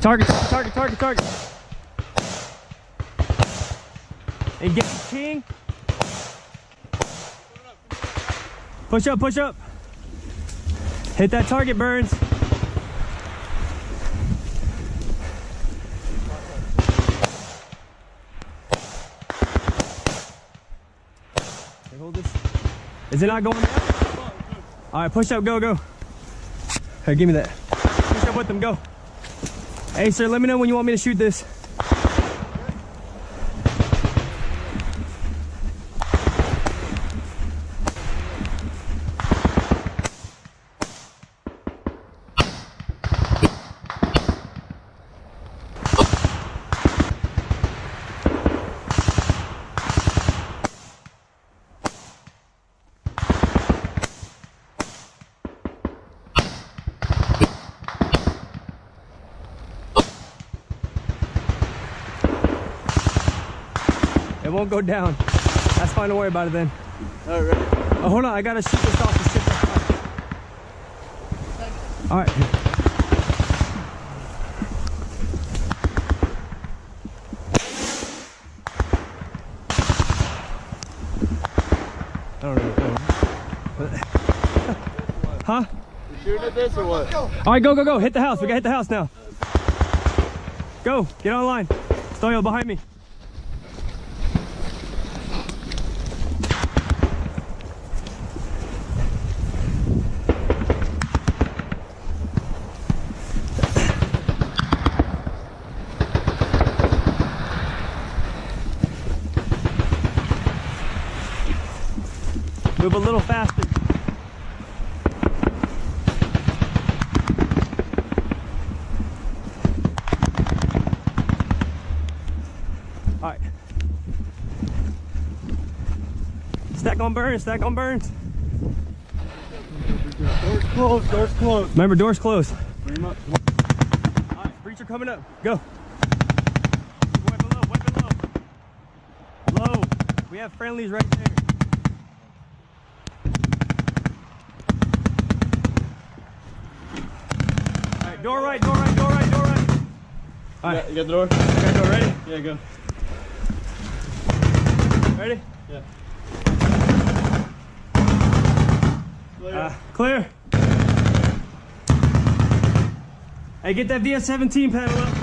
Target, target, target, target. Engage king. Push up, push up. Hit that target, Burns. Hold this. Is it not going down? All right, push up, go, go. Hey, give me that. Push up with them, go. Hey, sir, let me know when you want me to shoot this. It won't go down. That's fine, don't worry about it then. All right. Oh, hold on, I gotta shoot this off the ship. All right. I don't know. Huh? You shooting at this or what? All right, go, go, go. Hit the house. We gotta hit the house now. Go, get online. Stoyo, behind me. Move a little faster. All right. Stack on Burns, stack on Burns. Door's closed, door's closed. Remember, door's closed. Bring him up. All right, breacher coming up. Go. Weapon low, weapon low. Low. We have friendlies right there. Door right, door right, door right, door right. All right. You got the door? I got door ready? Yeah, go. Ready? Yeah. Clear. Hey, get that VS-17 panel up.